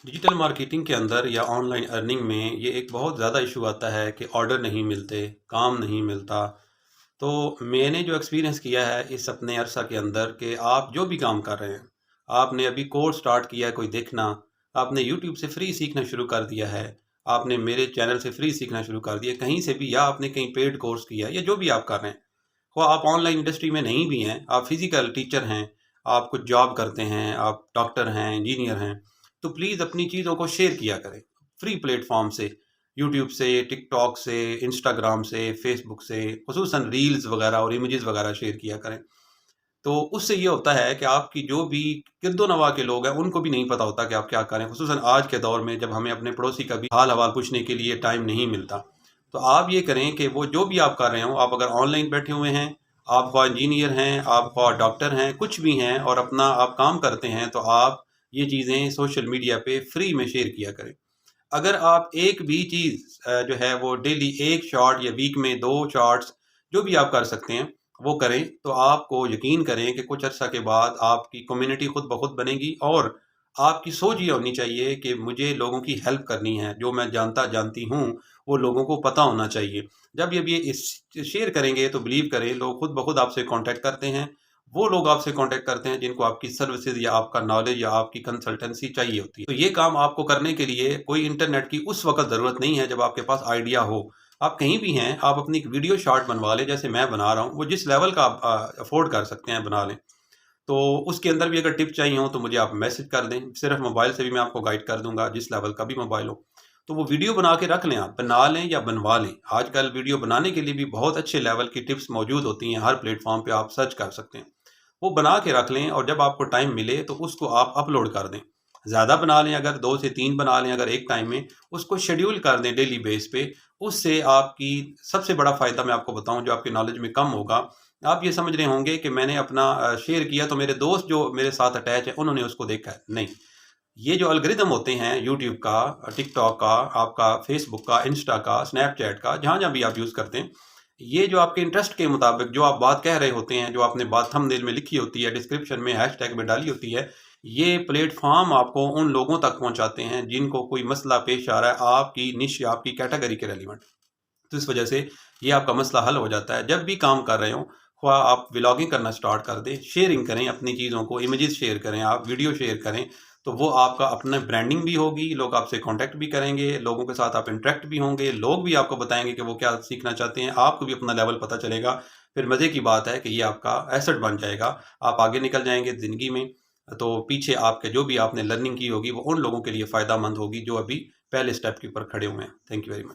Digital marketing के अंदर या ऑनलाइन अर्निंग में ये एक बहुत ज़्यादा इशू आता है कि ऑर्डर नहीं मिलते, काम नहीं मिलता। तो मैंने जो एक्सपीरियंस किया है इस अपने अरसा के अंदर कि आप जो भी काम कर रहे हैं, आपने अभी कोर्स स्टार्ट किया है कोई देखना, आपने यूट्यूब से फ्री सीखना शुरू कर दिया है, आपने मेरे चैनल से फ्री सीखना शुरू कर दिया, कहीं से भी, या आपने कहीं पेड कोर्स किया है, या जो भी आप कर रहे हैं, वो आप ऑनलाइन इंडस्ट्री में नहीं भी हैं, आप फिजिकल टीचर हैं, आप कुछ जॉब करते हैं, आप डॉक्टर हैं, इंजीनियर हैं, तो प्लीज़ अपनी चीज़ों को शेयर किया करें फ्री प्लेटफॉर्म से, यूट्यूब से, टिकटॉक से, इंस्टाग्राम से, फेसबुक से, खुसूसन रील्स वगैरह और इमेजेस वगैरह शेयर किया करें। तो उससे ये होता है कि आपकी जो भी किरदो-नवा के लोग हैं, उनको भी नहीं पता होता कि आप क्या कर रहे हैं, खुसूसन आज के दौर में जब हमें अपने पड़ोसी का भी हाल-हवाल पूछने के लिए टाइम नहीं मिलता। तो आप ये करें कि वो जो भी आप कर रहे हो, आप अगर ऑनलाइन बैठे हुए हैं, आप ख़्वाह इंजीनियर हैं, आप ख़्वाह डॉक्टर हैं, कुछ भी हैं और अपना आप काम करते हैं, तो आप ये चीज़ें सोशल मीडिया पे फ्री में शेयर किया करें। अगर आप एक भी चीज़ जो है वो डेली 1 शॉट या वीक में 2 शॉट्स जो भी आप कर सकते हैं, वो करें, तो आपको यकीन करें कि कुछ अर्सा के बाद आपकी कम्युनिटी खुद ब खुद बनेगी और आपकी सोच ये होनी चाहिए कि मुझे लोगों की हेल्प करनी है, जो मैं जानती हूँ, वो लोगों को पता होना चाहिए। जब ये इस शेयर करेंगे तो बिलीव करें लोग खुद ब खुद आपसे कॉन्टैक्ट करते हैं। वो लोग आपसे कॉन्टैक्ट करते हैं जिनको आपकी सर्विसेज या आपका नॉलेज या आपकी कंसल्टेंसी चाहिए होती है। तो ये काम आपको करने के लिए कोई इंटरनेट की उस वक़्त ज़रूरत नहीं है जब आपके पास आइडिया हो। आप कहीं भी हैं, आप अपनी एक वीडियो शॉर्ट बनवा लें, जैसे मैं बना रहा हूँ, वो जिस लेवल का आप अफ़ोर्ड कर सकते हैं बना लें। तो उसके अंदर भी अगर टिप चाहिए हो तो मुझे आप मैसेज कर दें, सिर्फ़ मोबाइल से भी मैं आपको गाइड कर दूँगा, जिस लेवल का भी मोबाइल हो। तो वो वीडियो बना के रख लें आप, बना लें या बनवा लें। आजकल वीडियो बनाने के लिए भी बहुत अच्छे लेवल की टिप्स मौजूद होती हैं, हर प्लेटफ़ॉर्म पे आप सर्च कर सकते हैं। वो बना के रख लें और जब आपको टाइम मिले तो उसको आप अपलोड कर दें। ज़्यादा बना लें, अगर 2 से 3 बना लें अगर एक टाइम में, उसको शेड्यूल कर दें डेली बेस पे। उससे आपकी सबसे बड़ा फ़ायदा मैं आपको बताऊँ जो आपकी नॉलेज में कम होगा, आप ये समझ रहे होंगे कि मैंने अपना शेयर किया तो मेरे दोस्त जो मेरे साथ अटैच हैं उन्होंने उसको देखा है। नहीं, ये जो एल्गोरिदम होते हैं यूट्यूब का, टिकटॉक का, आपका फेसबुक का, इंस्टा का, स्नैपचैट का, जहाँ-जहाँ भी आप यूज़ करते हैं, ये जो आपके इंटरेस्ट के मुताबिक जो आप बात कह रहे होते हैं, जो आपने बात थंबनेल में लिखी होती है, डिस्क्रिप्शन में, हैशटैग में डाली होती है, ये प्लेटफ़ॉर्म आपको उन लोगों तक पहुँचाते हैं जिनको कोई मसला पेश आ रहा है आपकी निश या आपकी कैटेगरी के रेलिवेंट। तो इस वजह से ये आपका मसला हल हो जाता है। जब भी काम कर रहे हों, ख़्वाह आप व्लॉगिंग करना स्टार्ट कर दें, शेयरिंग करें अपनी चीज़ों को, इमेजेस शेयर करें, आप वीडियो शेयर करें, तो वो आपका अपना ब्रांडिंग भी होगी, लोग आपसे कॉन्टैक्ट भी करेंगे, लोगों के साथ आप इंटरैक्ट भी होंगे, लोग भी आपको बताएँगे कि वो क्या सीखना चाहते हैं, आपको भी अपना लेवल पता चलेगा। फिर मज़े की बात है कि ये आपका एसेट बन जाएगा, आप आगे निकल जाएँगे ज़िंदगी में, तो पीछे आपके जो भी आपने लर्निंग की होगी, वो उन लोगों के लिए फ़ायदेमंद होगी जो अभी पहले स्टेप के ऊपर खड़े हुए हैं। Thank you very much.